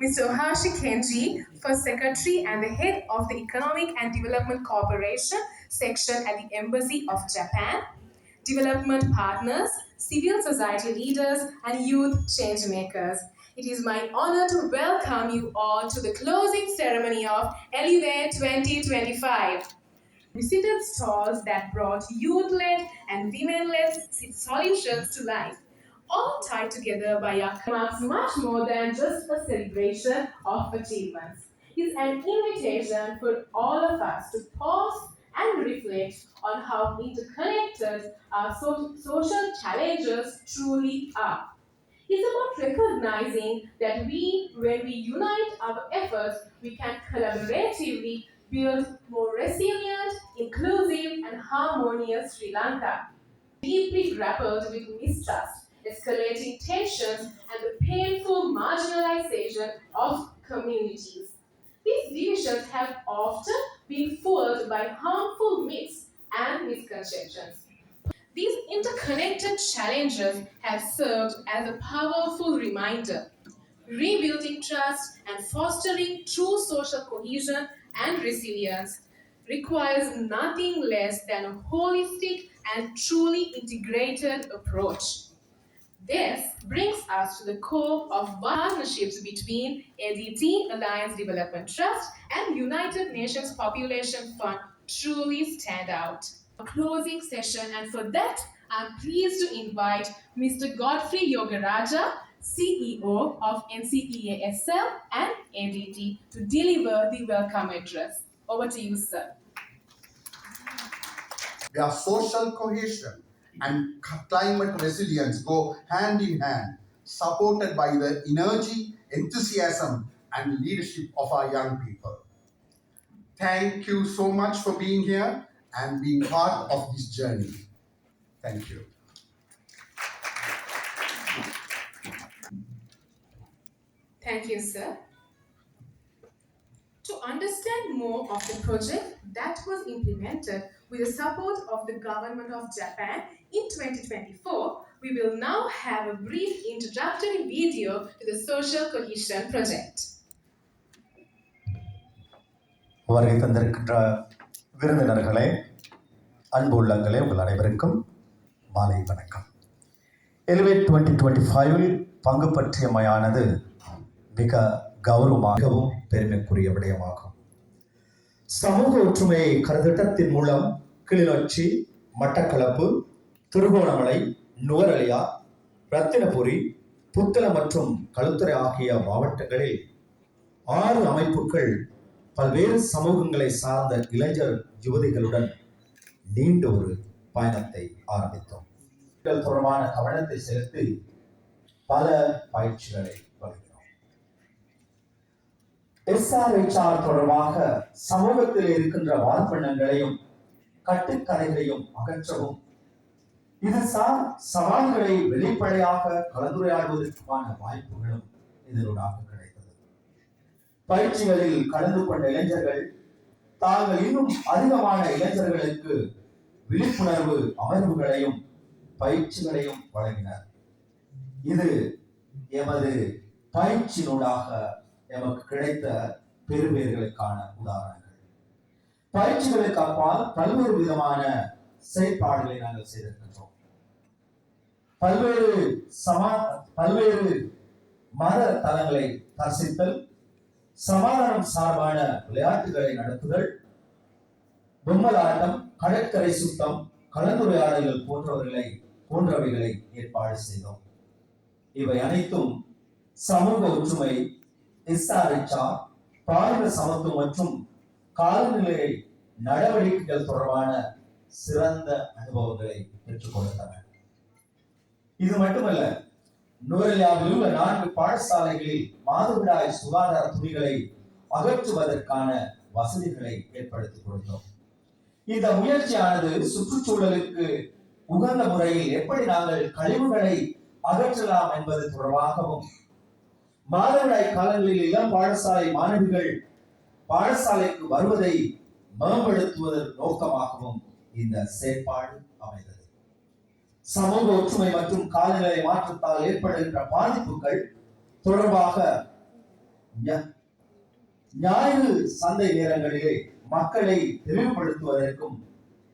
Mr. Hashi Kenji, First Secretary and the Head of the Economic and Development Cooperation Section at the Embassy of Japan, development partners, civil society leaders, and youth changemakers. It is my honor to welcome you all to the closing ceremony of Elevate 2025. Visited stalls that brought youth-led and women-led solutions to life, all tied together by our marks much more than just a celebration of achievements. It's an invitation for all of us to pause and reflect on how interconnected our social challenges truly are. It's about recognizing that when we unite our efforts, we can collaboratively build more resilient, inclusive, and harmonious Sri Lanka. Deeply grappled with mistrust, escalating tensions, and the painful marginalization of communities. These divisions have often been fueled by harmful myths and misconceptions. These interconnected challenges have served as a powerful reminder. Rebuilding trust and fostering true social cohesion and resilience requires nothing less than a holistic and truly integrated approach. This brings us to the core of partnerships between ADT, Alliance Development Trust, and United Nations Population Fund truly stand out. A closing session, and for that, I'm pleased to invite Mr. Godfrey Yogaraja, CEO of NCEASL and ADT, to deliver the welcome address. Over to you, sir. Where social cohesion and climate resilience go hand in hand, supported by the energy, enthusiasm, and leadership of our young people. Thank you so much for being here and being part of this journey. Thank you. Thank you, sir. To understand more of the project that was implemented with the support of the government of Japan in 2024, we will now have a brief introductory video to the Social Cohesion Project. வருகை தந்திருக்கின்ற விருந்தினர்களே, அன்பு உள்ளங்களே, உங்கள் அனைவருக்கும் மாலை வணக்கம். Elevate 2025 பங்கு பற்றியமையானது மிக கௌரவமாகவும் பெருமைக்குரிய விடயமாகும். சமூக ஒற்றுமை கருத்திட்டத்தின் மூலம் கிளிநொச்சி, மட்டக்களப்பு, திருகோணமலை, நுவரெலியா, ரத்தினபுரி, புத்தளம் மற்றும் களுத்துறை ஆகிய மாவட்டங்களில் 6 அமைப்புகள் பல்வேறு சமூகங்களை சார்ந்த இளைஞர் யுவதிகளுடன் நீண்ட ஒரு பயணத்தை ஆரம்பித்தோம். தொடர்பான கவனத்தை செலுத்தி பல பயிற்சிகளை வழங்கினோம். SRHR தொடர்பாக சமூகத்தில் இருக்கின்ற வார்ப்பெண்ணங்களையும் கட்டுக்கதைகளையும் அகற்றவும், இதுசார் சவால்களை வெளிப்படையாக கலந்துரையாடுவதற்கான வாய்ப்புகளும் இதனூடாக கிடைத்தது. பயிற்சிகளில் கலந்து கொண்ட இளைஞர்கள் தாங்கள் இன்னும் அதிகமான இளைஞர்களுக்கு விழிப்புணர்வு அமர்வுகளையும் பயிற்சிகளையும் வழங்கினர். இது எமது பயிற்சியினூடாக எமக்கு கிடைத்த பெருமைகளுக்கான உதாரணங்கள். பயிற்சிகளுக்கு அப்பால் பல்வேறு விதமான செயற்பாடுகளை நாங்கள் செய்திருக்கின்றோம். பல்வேறு மத தலங்களை தரிசித்தல், சமாதானம் சார்பான விளையாட்டுகளை நடத்துதல், பொம்மலாட்டம், கடற்கரை சுத்தம், கலந்துரையாடல்கள் போன்றவைகளை ஏற்பாடு செய்தோம். இவை அனைத்தும் சமூக ஒற்றுமை, SRHR, பாலின சமத்துவம் மற்றும் காலநிலை நடவடிக்கைகள் தொடர்பான சிறந்த அனுபவங்களை பெற்றுக் கொடுத்தன. இது மட்டுமல்ல, நுவரெலியாவில் உள்ள 4 பாடசாலைகளில் மாதவிடாய் சுகாதார துணிகளை அகற்றுவதற்கான வசதிகளை ஏற்படுத்தி கொடுத்தோம். இந்த முயற்சியானது சுற்றுச்சூழலுக்கு உகந்த முறையில் எப்படி நாங்கள் கழிவுகளை அகற்றலாம் என்பது தொடர்பாகவும், மாதவிடாய் காலங்களில் இளம் பாடசாலை மாணவிகள் பாடசாலைக்கு வருவதை மேம்படுத்துவதன் நோக்கமாகவும் இந்த செயற்பாடு அமைந்தது. சமூக ஒற்றுமை மற்றும் காலநிலை மாற்றத்தால் ஏற்படுகின்ற பாதிப்புகள் தொடர்பாக ஞா- ஞாயிறு சந்தை நேரங்களிலே மக்களை தெளிவுபடுத்துவதற்கும்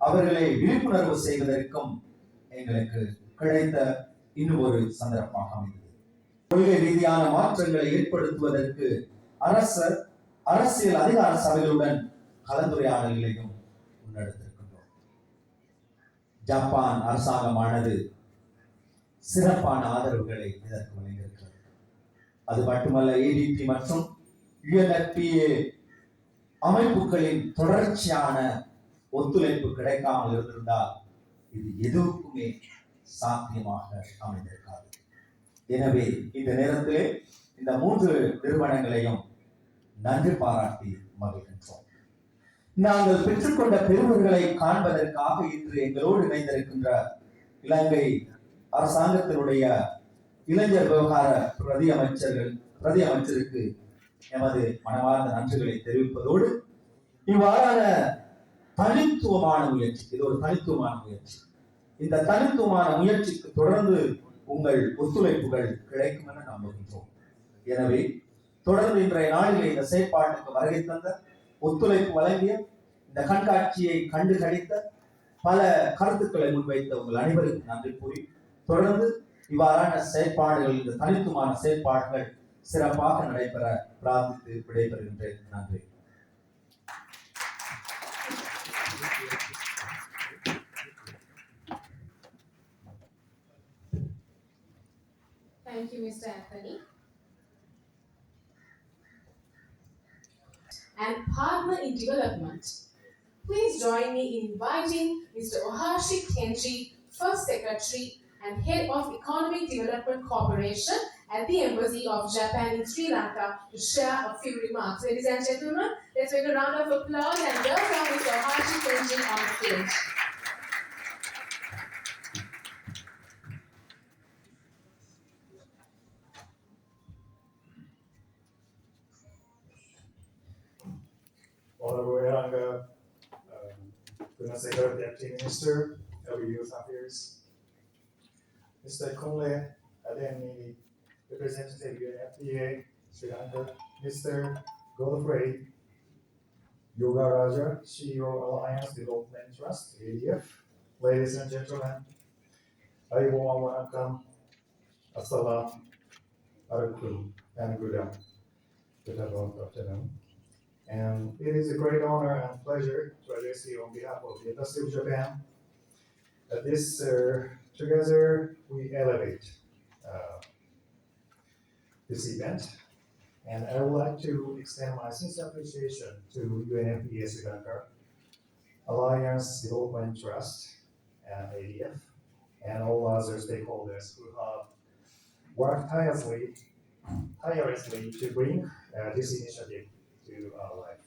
அவர்களை விழிப்புணர்வு செய்வதற்கும் எங்களுக்கு கிடைத்த இன்னும் ஒரு சந்தர்ப்பமாக அமைந்தது. கொள்கை ரீதியான மாற்றங்களை ஏற்படுத்துவதற்கு அரசியல் அதிகார சபைகளுடன் கலந்துரையாடல்களையும் முன்னெடுத்திருக்கின்றோம். ஜப்பான் அரசாங்கமானது சிறப்பான ஆதரவுகளை இதற்கு வழங்கியிருக்கிறது. அது மட்டுமல்ல, ADP மற்றும் UNFPA அமைப்புகளின் தொடர்ச்சியான ஒத்துழைப்பு கிடைக்காமல் இருந்திருந்தால் இது எதுவுக்குமே சாத்தியமாக அமைந்திருக்காது. எனவே இந்த நேரத்திலே இந்த 3 நிறுவனங்களையும் நன்றி பாராட்டி மகிழ்கின்றோம். நாங்கள் பெற்றுக்கொண்ட பெருமைகளை காண்பதற்காக இன்று எங்களோடு இணைந்திருக்கின்ற இலங்கை அரசாங்கத்தினுடைய இளைஞர் விவகார பிரதி அமைச்சருக்கு எமது மனமார்ந்த நன்றிகளை தெரிவிப்பதோடு, இவ்வாறான தனித்துவமான முயற்சி, இது ஒரு தனித்துவமான முயற்சி, இந்த தனித்துவமான முயற்சிக்கு தொடர்ந்து உங்கள் ஒத்துழைப்புகள் கிடைக்கும் என நம்புகின்றோம். எனவே தொடர்ந்து இன்றைய நாளிலே இந்த செயற்பாட்டுக்கு வருகை தந்த, ஒத்துழைப்பு வழங்கிய, இந்த கண்காட்சியை கண்டு கழித்த, பல கருத்துக்களை முன்வைத்த உங்கள் அனைவருக்கும் நன்றி கூறி, தொடர்ந்து இவ்வாறான செயற்பாடுகள், இந்த தனித்துவமான செயற்பாடுகள் சிறப்பாக நடைபெற பிரார்த்தித்து விடைபெறுகின்றேன். நன்றி. Thank you, Mr. Anthony. And partner in development. Please join me in inviting Mr. Ohashi Kenji, First Secretary and Head of Economic Development Corporation at the Embassy of Japan in Sri Lanka, to share a few remarks. Ladies and gentlemen, let's make a round of applause and welcome Mr. Ohashi Kenji on stage. Honorable Eranga, Secretary Deputy Minister, Youth Affairs, Mr. Kunle Adeni, Representative UNFPA, Sri Lanka, Mr. Godfrey Yogaraja, CEO Alliance Development Trust, ADF. Ladies and gentlemen, I warm welcome, Assalam alaikum, and good afternoon. And it is a great honor and pleasure to address you on behalf of the Embassy of Japan. Together we elevate this event, and I would like to extend my sincere appreciation to UNFPA Sri Lanka, Alliance Development Trust, and ADF, and all other stakeholders who have worked tirelessly to bring this initiative to our life.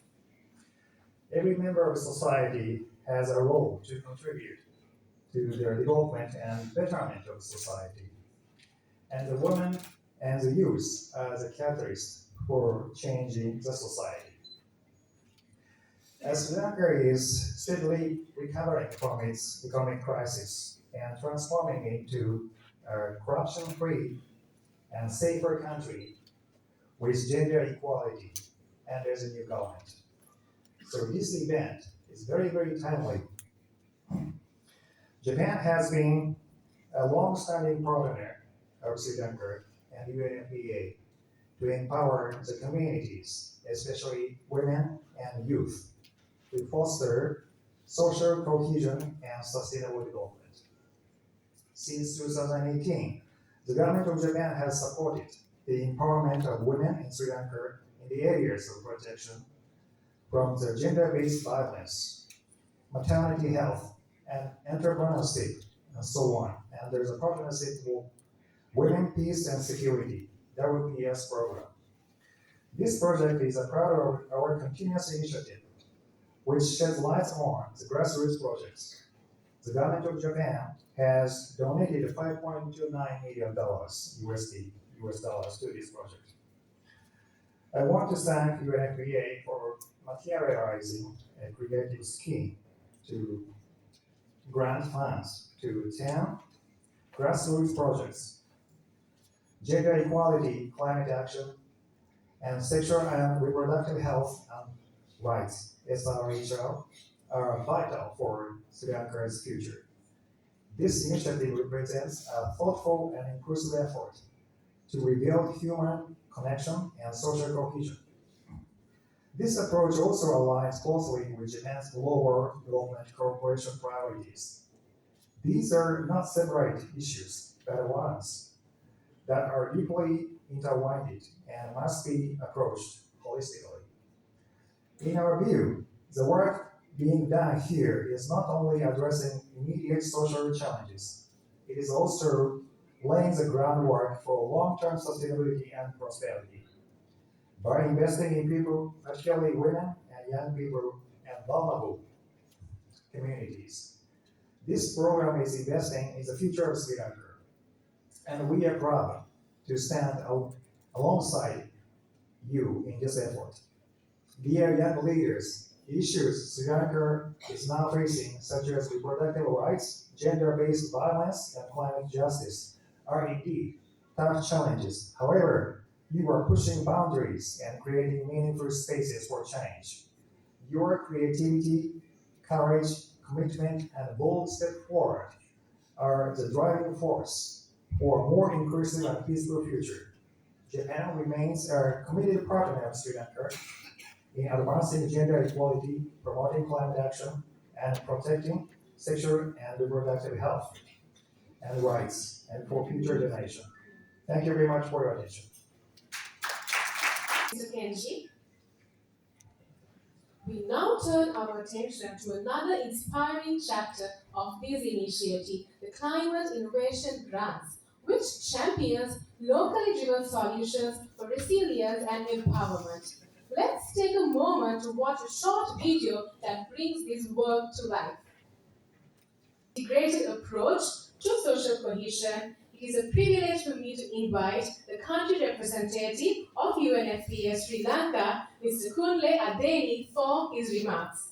Every member of society has a role to contribute to their development and betterment of society. And the women and the youth are the catalyst for changing the society. As Sri Lanka is steadily recovering from its economic crisis and transforming into a corruption-free and safer country with gender equality and as a new government. So this event is very, very timely. Japan has been a long-standing partner of Sri Lanka and UNFPA to empower the communities, especially women and youth, to foster social cohesion and sustainable development. Since 2018, the government of Japan has supported the empowerment of women in Sri Lanka in the areas of protection from the gender-based violence, maternity health, and entrepreneurship, and so on. And there's a partnership for Women, Peace and Security, WPS program. This project is a part of our continuous initiative, which sheds light on the grassroots projects. The government of Japan has donated $5.29 million US dollars to this project. I want to thank UNFPA for materializing a creative scheme to grant funds to 10 grassroots projects: gender equality, climate action, and sexual and reproductive health and rights, SRHR, are vital for Sri Lanka's future. This initiative represents a thoughtful and inclusive effort to rebuild human connection and social cohesion. This approach also aligns closely with Japan's global development cooperation priorities. These are not separate issues, but ones that are deeply intertwined and must be approached holistically. In our view, the work being done here is not only addressing immediate social challenges, it is also laying the groundwork for long-term sustainability and prosperity. By investing in people, particularly women and young people and vulnerable communities, this program is investing in the future of Sri Lanka, and we are proud to stand alongside you in this effort. Dear young leaders, issues Sri Lanka is now facing, such as reproductive rights, gender-based violence, and climate justice, are indeed tough challenges. However, you are pushing boundaries and creating meaningful spaces for change. Your creativity, courage, commitment, and bold step forward are the driving force for a more inclusive and peaceful future. Japan remains a committed partner of Sri Lanka in advancing gender equality, promoting climate action, and protecting sexual and reproductive health and rights and for future generation. Thank you very much for your attention. Mr. Kenji, we now turn our attention to another inspiring chapter of this initiative, the Climate Innovation Grants, which champions locally driven solutions for resilience and empowerment. Let's take a moment to watch a short video that brings this work to life. Integrated approach to social cohesion, it is a privilege for me to invite the country representative of UNFPA Sri Lanka, Mr. Kunle Adeni, for his remarks.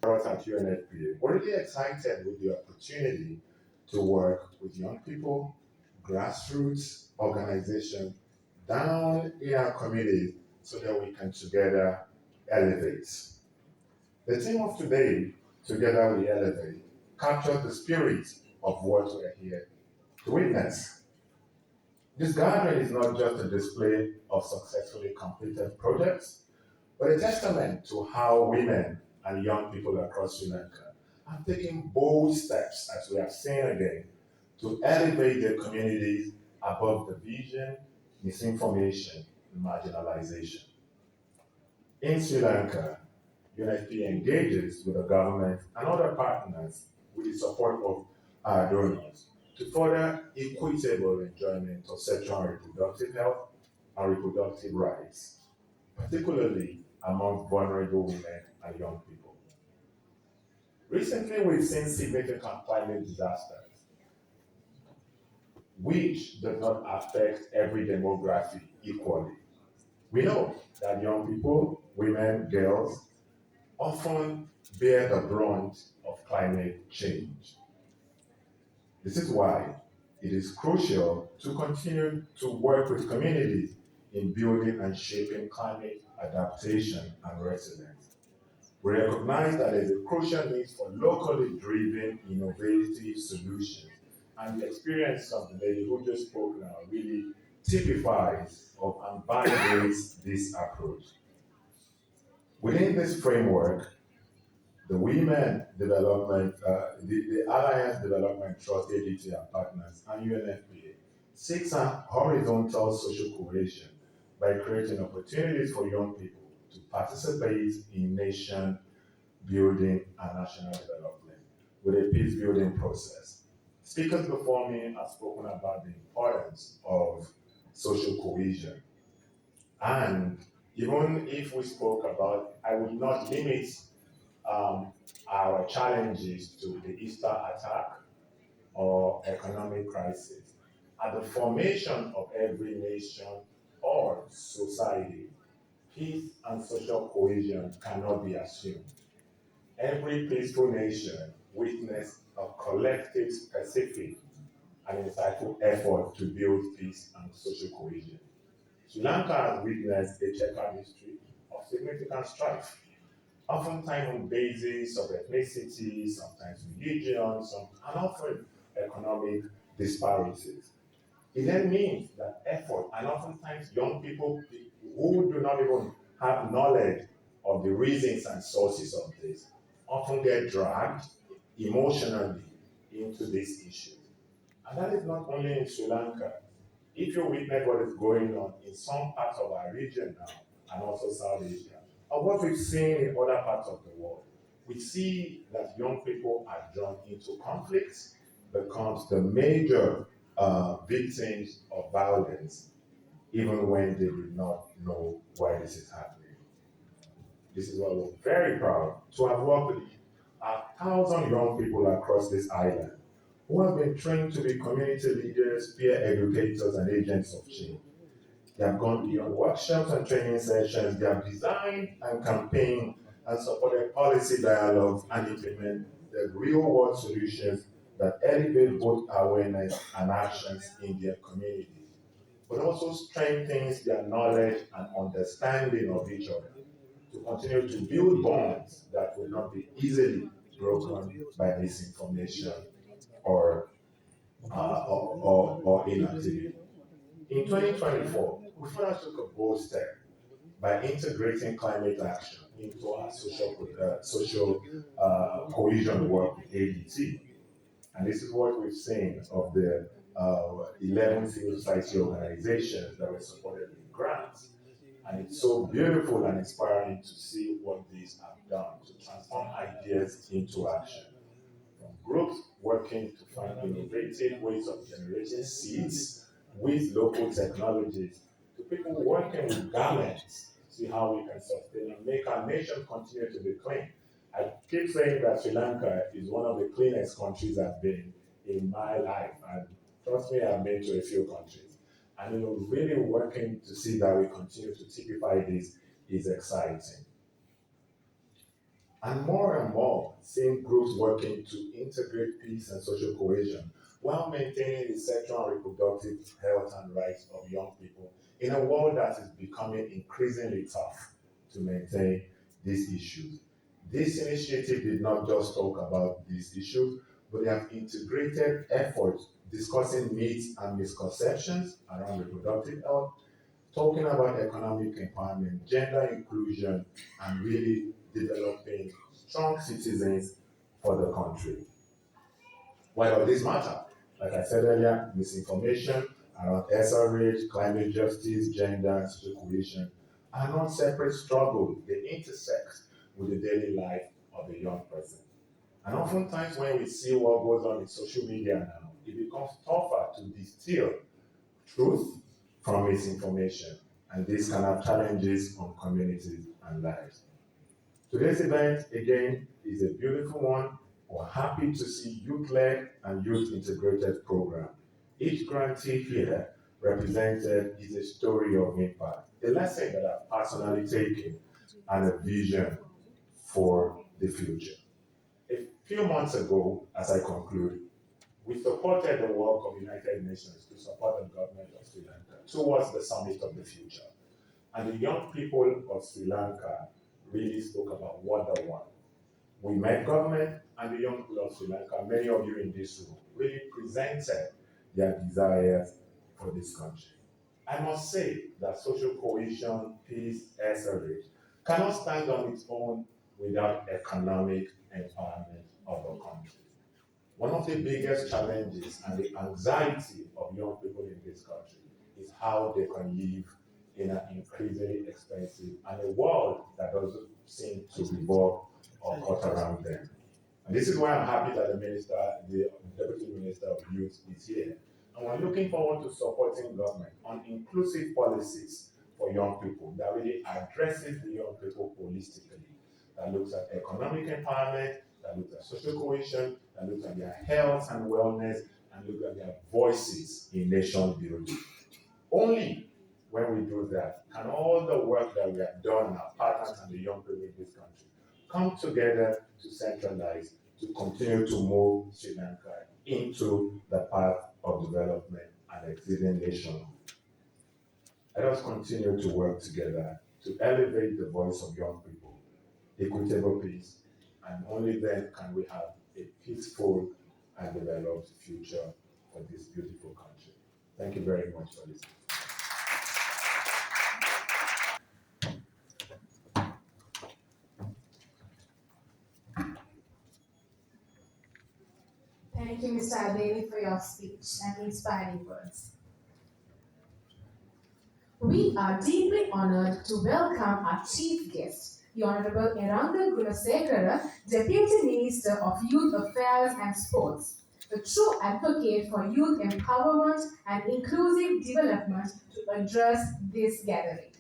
At UNFPA. We're really excited with the opportunity to work with young people, grassroots organizations down in our community so that we can together elevate. The theme of today, Together We Elevate, captures the spirit of what we're here to witness. This gathering is not just a display of successfully completed projects, but a testament to how women and young people across Sri Lanka are taking bold steps, as we have seen again, to elevate their communities above division, misinformation, and marginalization. In Sri Lanka, UNFP engages with the government and other partners with the support of our donors to further equitable enjoyment of sexual and reproductive health and reproductive rights, particularly among vulnerable women and young people. Recently, we've seen significant climate disasters, which does not affect every demographic equally. We know that young people, women, girls, often bear the brunt of climate change. This is why it is crucial to continue to work with communities in building and shaping climate adaptation and resilience. We recognize that there is a crucial need for locally driven, innovative solutions. And the experience of the lady who just spoke now really typifies of and validates this approach. Within this framework, the Women Development, the Alliance Development Trust Agency and Partners, and UNFPA seeks a horizontal social cohesion by creating opportunities for young people to participate in nation building and national development with a peace building process. Speakers before me have spoken about the importance of social cohesion. And even if we spoke about, I would not limit our challenges to the Easter attack or economic crisis. At the formation of every nation or society, peace and social cohesion cannot be assumed. Every peaceful nation witnessed a collective, specific, and insightful effort to build peace and social cohesion. Sri Lanka has witnessed a checkered history of significant strife, oftentimes on basis of ethnicity, sometimes religion, and often economic disparities. It then means that effort, and oftentimes young people who do not even have knowledge of the reasons and sources of this, often get dragged emotionally into these issues. And that is not only in Sri Lanka. If you witness what is going on in some parts of our region now, and also South Asia, or what we've seen in other parts of the world, we see that young people are drawn into conflicts, becomes the major victims of violence, even when they do not know why this is happening. This is why we're very proud to have worked with 1,000 young people across this island who have been trained to be community leaders, peer educators, and agents of change. They have gone beyond workshops and training sessions. They have designed and campaigned and supported policy dialogues and implemented real-world solutions that elevate both awareness and actions in their communities, but also strengthens their knowledge and understanding of each other to continue to build bonds that will not be easily broken by misinformation or, or inactivity. In 2024, we further took a bold step by integrating climate action into our social cohesion work with ADT. And this is what we've seen of the 11 civil society organizations that were supported with grants. And it's so beautiful and inspiring to see what these have done to transform ideas into action. From groups working to find innovative ways of generating seeds with local technologies to people working with garments, see how we can sustain and make our nation continue to be clean. I keep saying that Sri Lanka is one of the cleanest countries I've been in my life, and trust me, I've been to a few countries. And really working to see that we continue to typify this is exciting. And more, seeing groups working to integrate peace and social cohesion while maintaining the sexual and reproductive health and rights of young people in a world that is becoming increasingly tough to maintain these issues. This initiative did not just talk about these issues, but they have integrated efforts discussing myths and misconceptions around reproductive health, talking about economic empowerment, gender inclusion, and really developing strong citizens for the country. Why does this matter? Like I said earlier, misinformation around SRH, climate justice, gender, and social cohesion are not separate struggles. They intersect with the daily life of a young person. And oftentimes when we see what goes on in social media now, it becomes tougher to distill truth from misinformation. And this can have challenges on communities and lives. Today's event, again, is a beautiful one. We're happy to see youth-led and youth-integrated program. Each grantee here represented is a story of impact, a lesson that I've personally taken, and a vision for the future. A few months ago, as I conclude, we supported the work of the United Nations to support the government of Sri Lanka towards the Summit of the Future. And the young people of Sri Lanka really spoke about what they want. We met government and the young people of Sri Lanka, many of you in this room, really presented their desires for this country. I must say that social cohesion, peace, SRH cannot stand on its own without economic empowerment of the country. One of the biggest challenges and the anxiety of young people in this country is how they can live in an increasingly expensive and a world that doesn't seem to revolve or cut around them. And this is why I'm happy that the Deputy Minister of Youth is here. And we're looking forward to supporting government on inclusive policies for young people that really addresses the young people holistically, that looks at economic empowerment, that looks at social cohesion, that looks at their health and wellness, and look at their voices in nation building. Only when we do that can all the work that we have done, our partners and the young people in this country, come together to centralize, to continue to move Sri Lanka into the path of development and exceeding nationhood. Let us continue to work together to elevate the voice of young people, equitable peace, and only then can we have a peaceful and developed future for this beautiful country. Thank you very much for listening. Thank you, Mr. Adeni, for your speech and inspiring words. We are deeply honored to welcome our chief guest, the Honorable Eranga Gunasekara, Deputy Minister of Youth Affairs and Sports, a true advocate for youth empowerment and inclusive development to address this gathering.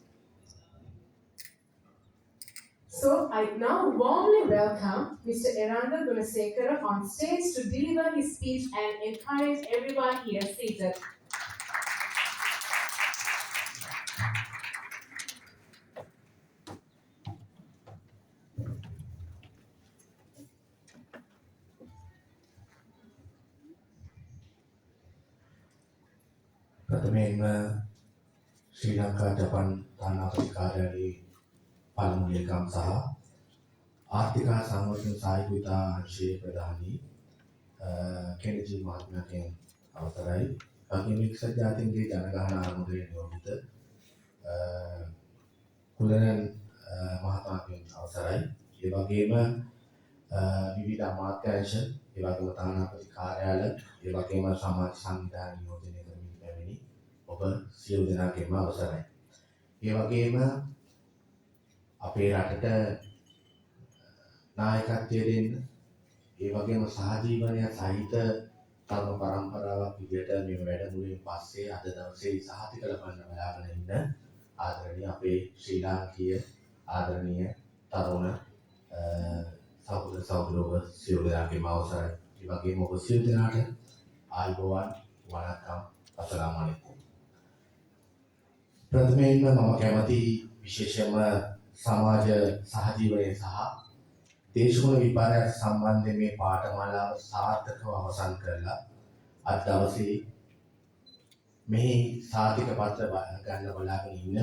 So I now warmly welcome Mr. Eranga Gunasekara on stage to deliver his speech and encourage everyone here seated. ප්‍රථමයෙන්ම ශ්‍රී ලංකා ජපන් තානාපති කාර්යාලයේ පළමු ලේකම් සහ ආර්ථික සංවර්ධන සහායක විතා අංශයේ ප්‍රධානී කෙනජී මහත්මයාගෙන් අවසරයි. වගේම එක්සත් ජාතීන්ගේ ජනගහන ආරම්භයේ නියෝජිත කුලරන් මහත්මයාගෙන් අවසරයි. ඒ වගේම විවිධ අමාත්‍යාංශ, ඒ වගේම තානාපති කාර්යාල, ඒ වගේම සමාජ සංවිධාන නියෝජනය කරමින් පැමිණි ඔබ සියලු දෙනාගේම අවසරයි. ඒ වගේම අපේ රටට නායකත්වය දෙන්න, ඒ වගේම සහජීවනය සහිත තරුණ පරම්පරාවක් විදිහට මේ වැඩමුළුවෙන් පස්සේ අද දවසේ සහතික ලබන්න බලාගෙන ඉන්න ආදරණීය අපේ ශ්‍රී ලාංකීය ආදරණීය තරුණ සහෝදර සහෝදරයෝ සියලු දෙනාගේම අවසරයි. ඒ වගේම ඔබ සියලු දෙනාට ආයුබෝවන් වණක්කම් අස්සලාමු අලයිකුම්. ප්‍රථමයෙන්ම මම කැමති විශේෂයෙන්ම සමාජ සහජීවනය සහ දේශගුණ විපර්යාස සම්බන්ධයෙන් මේ පාඨමාලාව සාර්ථකව අවසන් කරලා අද දවසේ මේ සාතික පත්‍ර ගන්න බලාගෙන ඉන්න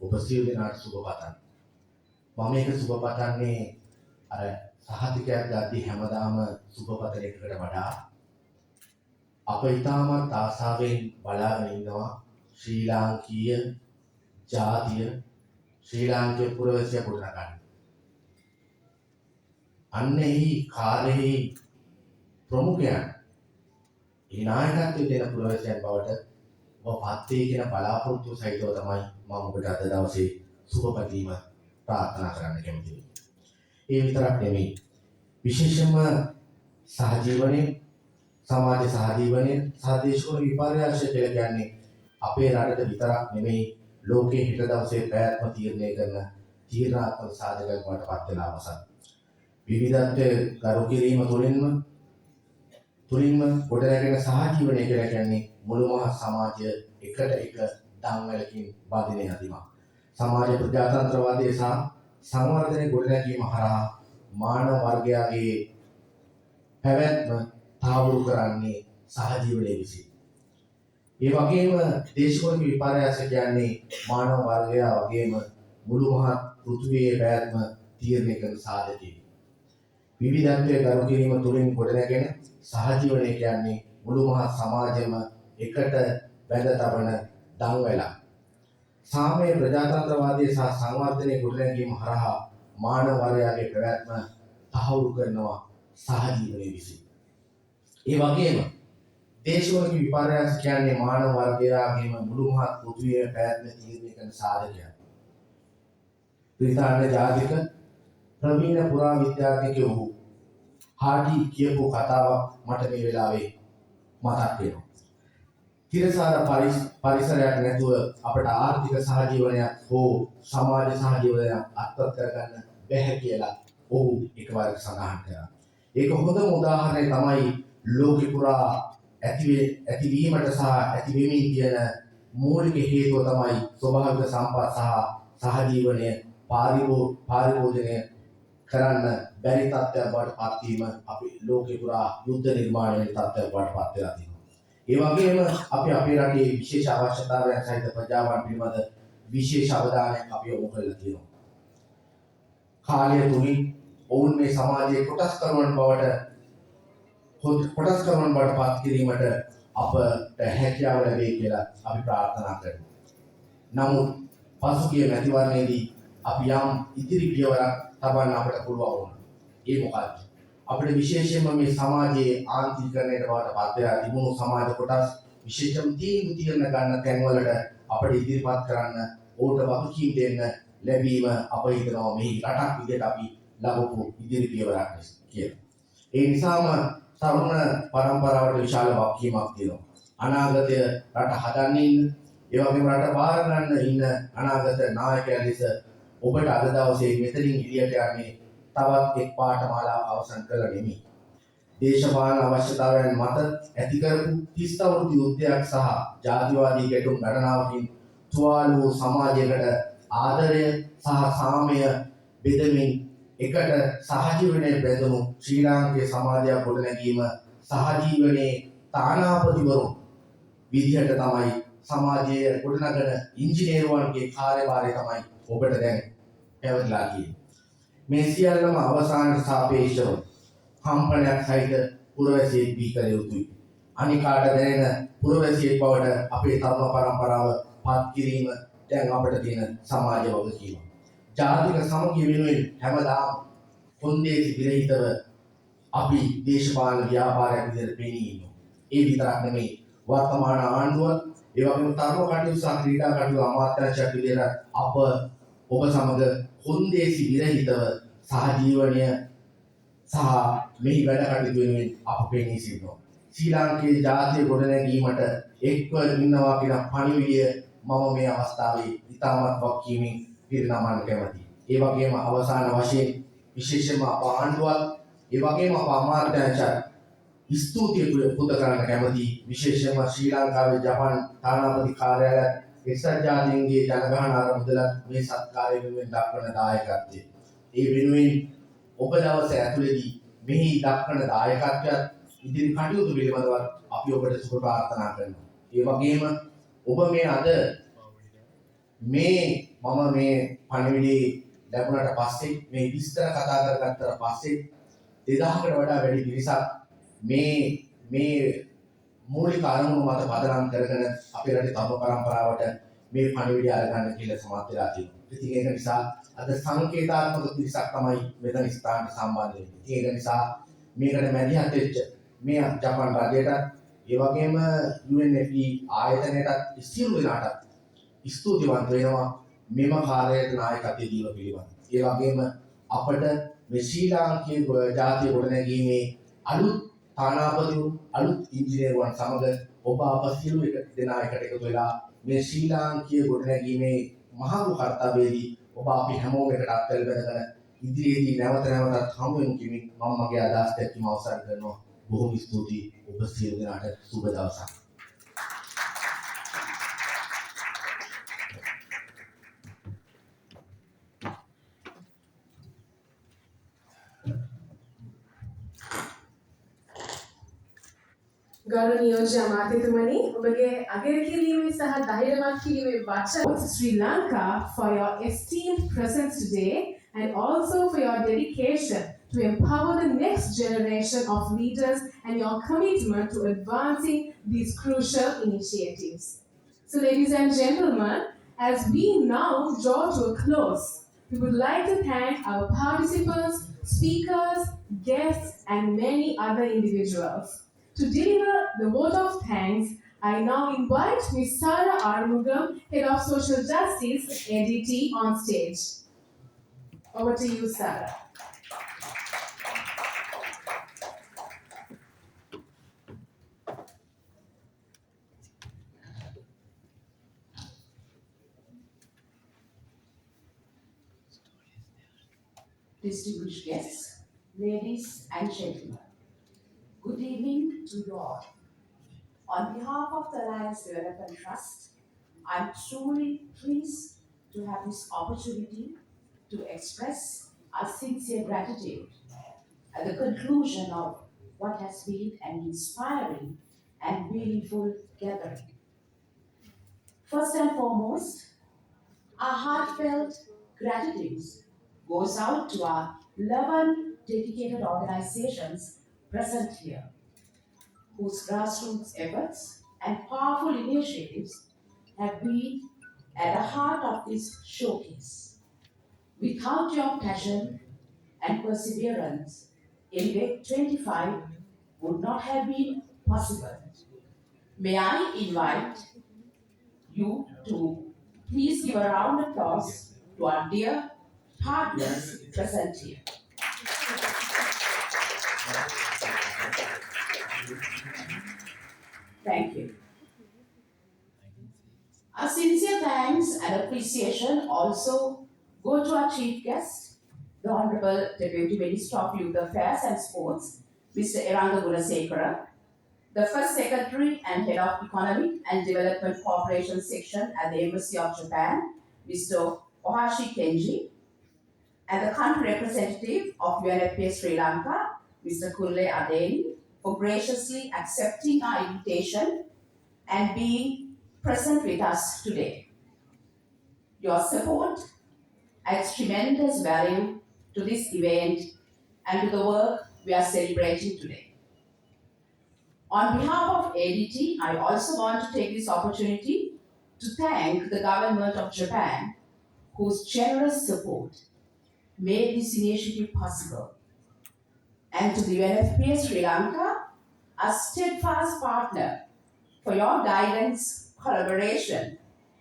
ඔබ සියලු දෙනාට සුබ පතන්න. මම මේක සුබ පතන්නේ අර සහතිකයක් ගද්දී හැමදාම සුබ පතන එකකට වඩා අප ඉතාමත් ආසාවෙන් බලාගෙන ඉන්නවා ශ්‍රී ලාංකීය ජාතිය, ශ්‍රී ලාංකීය පුරවැසියා ගොඩනගන්න. අන්නෙහි කාර්යෙහි ප්‍රමුඛයන් ඒ නායකත්වය දෙන පුරවැසියන් බවට ඔබ පත් වේ කියන බලාපොරොත්තු සහිතව තමයි මම ඔබට අද දවසේ සුබ පැතීම ප්‍රාර්ථනා කරන්න කැමතියි. ඒ විතරක් නෙමෙයි, විශේෂයෙන්ම සහජීවනයේ, සමාජ සහජීවනයේ සහ දේශගුණ විපර්යාසය කියලා කියන්නේ අපේ රටට විතරක් නෙමෙයි, ලෝකයේ හිට දවසේ පැවැත්ම තීරණය කරන තීරණාත්මක සාධකයක් බවට පත් වෙලා අවසන්. විවිධත්වය ගරු කිරීම තුළින්ම ගොඩනැගෙන සහජීවනය කියලා කියන්නේ මුළු මහත් සමාජය එකට එක දන්වැලකින් බඳින හැදීමක්. සමාජ ප්‍රජාතන්ත්‍රවාදය සහ සංවර්ධනය ගොඩනැගීම හරහා මානව වර්ගයාගේ පැවැත්ම තාවුරු කරන්නේ සහජීවනයේ විසින්. ඒ වගේම දේශගුණ විපර්යාස කියන්නේ මානව වර්ගයා වගේම මුළු මහත් පෘථිවියේ පැවැත්ම තීරණය කරන සාධකයක්. විවිධත්වය ගරු කිරීම තුළින් ගොඩනැගෙන සහජීවනය කියන්නේ මුළු මහත් සමාජෙම එකට බැඳ තබන දන්වැලක්. සාමය ප්‍රජාතන්ත්‍රවාදය සහ සංවර්ධනය ගොඩනැගීම හරහා මානව වර්ගයාගේ පැවැත්ම තහවුරු කරනවා සහජීවනයේ විසින්. ඒ වගේම දේශගුණ විපර්යාස කියන්නේ මානව වර්ගයාගේම මුළු මහත් පෘථිවියේ පැවැත්ම තීරණය කරන සාධකයක්. බ්‍රිතාන්‍ය ජාතික ප්‍රවීණ පුරා විද්‍යාඥයෙකු හාටි කියපු කතාවක් මට මේ වෙලාවේ මතක් වෙනවා. තිරසාර පරිසරයක් නැතුව අපට ආර්ථික සහජීවනයක් හෝ සමාජ සහජීවනයක් අත්පත් කරගන්න බැහැ කියලා ඔහු එකවරක් සඳහන් කළා. ඒක හොඳම උදාහරණය තමයි ලෝකෙ පුරා ඇතිවීමට සහ ඇතිවෙමින් තියෙන මූලික හේතුව තමයි ස්වභාවික සම්පත් සහ සහජීවනය පාරිභෝජනය කරන්න බැරි තත්ත්වයක් බවට පත් වීම අපි ලෝකේ පුරා යුද්ධ නිර්මාණය වෙන තත්ත්වයක් බවට පත් වෙලා තියෙනවා. ඒ වගේම අපි අපේ රටේ විශේෂ අවශ්‍යතාවයන් සහිත ප්‍රජාවන් පිළිබඳ විශේෂ අවධානයක් අපි යොමු කරලා තියෙනවා. කාලය තුලින් ඔවුන් මේ සමාජයේ කොටස්කරුවන් බවට පත් කිරීමට අපට හැකියාව ලැබේ කියලා අපි ප්‍රාර්ථනා කරනවා. නමුත් පසුගිය මැතිවරණයේදී අපි යම් ඉදිරි පියවරක් තබන්න අපට පුළුවන් වුණා. ඒ මොකක්ද? අපිට විශේෂයෙන්ම මේ සමාජයේ ආන්තිකරණයට බවට පත් වෙලා තිබුණු සමාජ කොටස් විශේෂම තීරණ ගන්න තැන්වලට අපිට ඉදිරිපත් කරන්න ඕට වගකීම් දෙන්න ලැබීම අප හිතනවා මේ රටක් විදිහට අපි ලබපු ඉදිරි පියවරක් කියලා. ඒ නිසාම තරුණ පරම්පරාවට විශාල වගකීමක් තියෙනවා. අනාගතය රට හදන්න ඉන්න, ඒ වගේම රට බාර ගන්න ඉන්න අනාගත නායකයන් ලෙස ඔබට අද දවසේ මෙතනින් එළියට යන්නේ තවත් එක් පාඨමාලාවක් අවසන් කළා නෙමෙයි. දේශපාලන අවශ්‍යතාවයන් මත ඇති කරපු 30 අවුරුදු යුද්ධයක් සහ ජාතිවාදී ගැටුම් ගණනාවකින් තුවාල වූ සමාජයකට ආදරය සහ සාමය බෙදමින් එකට සහජීවනයේ බැඳුණු ශ්‍රී ලාංකික සමාජයක් ගොඩනැගීම සහජීවනයේ තානාපතිවරු විදිහට තමයි සමාජයේ ගොඩනගන ඉංජිනේරුවන්ගේ කාර්යභාරය තමයි ඔබට දැන් පැවතිලා තියෙන්නේ. මේ සියල්ලම අවසානට සාපේක්ෂව කම්පනයක් සහිත පුරවැසියෙක් වී කළ යුතුයි. අනිකාට දැනෙන පුරවැසියෙක් බවට අපේ තරුණ පරම්පරාව පත් කිරීම දැන් අපිට තියෙන සමාජ වගකීම. ජාතික සමගිය වෙනුවෙන් හැමදාම කොන්දේසි විරහිතව අපි දේශපාලන ව්‍යාපාරයක් විදිහට පෙනී ඉන්නවා. ඒ විතරක් නෙමෙයි වර්තමාන ආණ්ඩුව ඒ වගේම තරුණ කටයුතු සහ ක්‍රීඩා කටයුතු අමාත්‍යාංශයක් විදිහට අප ඔබ සමග කොන්දේසි විරහිතව සහජීවනය සහ මෙහි වැඩ කටයුතු වෙනුවෙන් අප පෙනී සිටිනවා. ශ්‍රී ලාංකේය ජාතිය ගොඩනැගීමට එක්ව ඉන්නවා කියන පණිවිඩය මම මේ අවස්ථාවේ ඉතාමත් වගකීමෙන් පිරිනමන්න කැමැතියි. ඒ වගේම අවසාන වශයෙන් විශේෂයෙන්ම අප ආණ්ඩුවත් ඒ වගේම අප අමාත්‍යාංශත් ස්තුතිය පුද කරන්න කැමැතියි. විශේෂයෙන්ම ශ්‍රී ලංකාවේ ජපාන් තානාපති කාර්යාලය එක්සත් ජාතීන්ගේ ජනගහන ආරම්භදලත් මේ සත්කාරය වෙනුවෙන් දක්වන දායකත්වය. ඒ වෙනුවෙන් ඔබ දවස ඇතුළේදී මෙහි දක්වන දායකත්වයත් ඉදිරි කටයුතු පිළිබඳව අපි ඔබට සුබ ප්‍රාර්ථනා කරනවා. ඒ වගේම ඔබ මේ අද මම මේ පණිවිඩේ ලැබුණාට පස්සේ මේ විස්තර කතා කරගත්තට පස්සේ 2000කට වඩා වැඩි පිරිසක් මේ මූලික අරමුණු මත පදනම් කරගෙන අපේ රටේ තම පරම්පරාවට මේ පණිවිඩය අරගන්න කියලා සමත් වෙලා තියෙනවා. ඉතින් ඒක නිසා අද සංකේතාත්මක පිරිසක් තමයි මෙතන ස්ථානට සම්බන්ධ වෙන්නේ. ඒක නිසා මේකට මැදිහත් වෙච්ච මේ ජපාන් රජයටත් ඒ වගේම UNFP ආයතනයටත් සියලු දෙනාට ස්තුතිවන්ත වෙනවා මෙම කාර්යයට නායකත්වය දීම පිළිබඳව. ඒ වගේම අපට මේ ශ්‍රී ලාංකේය ජාතිය ගොඩනැගීමේ අලුත් තානාපතිවරු අලුත් ඉංජිනේරුවන් සමග ඔබ අප සියලු දෙනා එකට එකතු වෙලා මේ ශ්‍රී ලාංකේය ගොඩනැගීමේ මහඟු කර්තව්‍යයේදී ඔබ අපි හැමෝම එකට අත්වල බැඳගෙන ඉදිරියේදී නැවතත් හමු වෙමු කිමින් මම මගේ අදහස් දැක්වීම අවසන් කරනවා. බොහොම ස්තුතියි ඔබ සියලු දෙනාට සුබ දවසක්. ගෞරවනීය අමාත්‍යතුමනි ඔබගේ අගය කිරීමේ සහ ධෛර්යවත් කිරීමේ වචන Sri Lanka for your esteemed presence today and also for your dedication to empower the next generation of leaders and your commitment to advancing these crucial initiatives. So ladies and gentlemen, as we now draw to a close, we would like to thank our participants, speakers, guests and many other individuals. To deliver the vote of thanks, I now invite Ms. Sarah Armugam, Head of Social Justice, ADT, on stage. Over to you, Sarah. Distinguished guests, ladies and gentlemen, good evening to you all. On behalf of the Alliance Development Trust, I'm truly pleased to have this opportunity to express our sincere gratitude at the conclusion of what has been an inspiring and meaningful gathering. First and foremost, our heartfelt gratitude goes out to our 11 dedicated organizations present here, whose grassroots efforts and powerful initiatives have been at the heart of this showcase. Without your passion and perseverance, Elevate 25 would not have been possible. May I invite you to please give a round of applause to our dear partners present here. Thank you. Our sincere thanks and appreciation also go to our chief guest, the Honorable Deputy Minister of Youth Affairs and Sports, Mr. Eranga Gunasekara, the First Secretary and Head of Economic and Development Cooperation Section at the Embassy of Japan, Mr. Ohashi Kenji, and the country representative of UNFPA Sri Lanka, Mr. Kulle Adeni, for graciously accepting our invitation and being present with us today. Your support adds tremendous value to this event and to the work we are celebrating today. On behalf of ADT, I also want to take this opportunity to thank the government of Japan, whose generous support made this initiative possible, and to the UNFPA Sri Lanka, a steadfast partner, for your guidance, collaboration,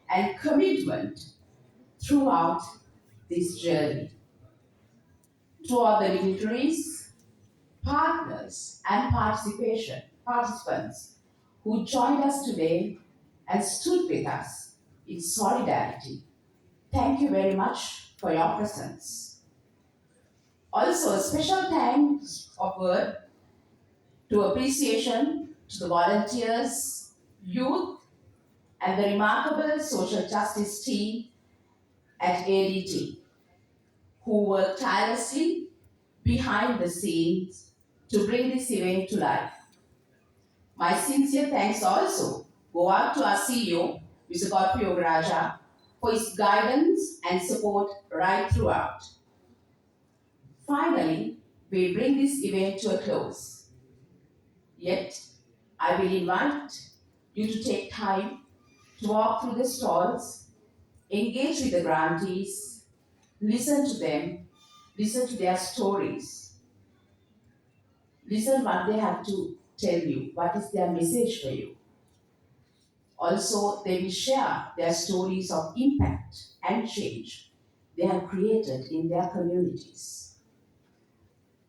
and commitment throughout this journey. To all the dignitaries, partners, and participants who joined us today and stood with us in solidarity, thank you very much for your presence. Also, a special thanks of word to appreciation to the volunteers, youth, and the remarkable social justice team at ADT, who worked tirelessly behind the scenes to bring this event to life. My sincere thanks also go out to our CEO, Mr. Godfrey Ogaraja, for his guidance and support right throughout. Finally, we bring this event to a close. Yet, I will invite you to take time to walk through the stalls, engage with the grantees, listen to them, listen to their stories, listen what they have to tell you, what is their message for you. Also, they will share their stories of impact and change they have created in their communities.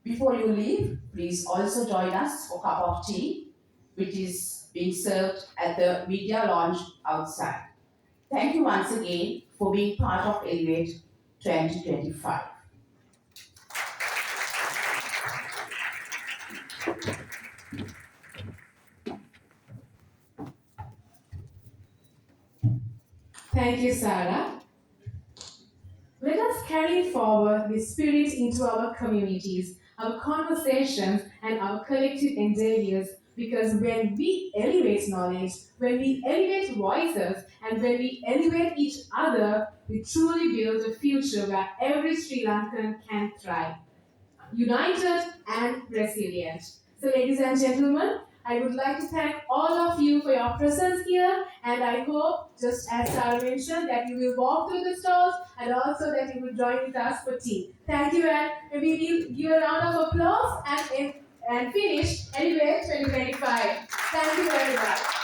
Before you leave, please also join us for a cup of tea, which is being served at the media lounge outside. Thank you once again for being part of Elevate 2025. Thank you, Sarah. Let us carry forward this spirit into our communities, our conversations, and our collective endeavors, because when we elevate knowledge, when we elevate voices, and when we elevate each other, we truly build a future where every Sri Lankan can thrive, united and resilient. So, ladies and gentlemen, I would like to thank all of you for your presence here, and I hope, just as Sarah mentioned, that you will walk through the stalls and also that you will join with us for tea. Thank you, and maybe we'll give a round of applause and finish anyway 2025. Thank you very much.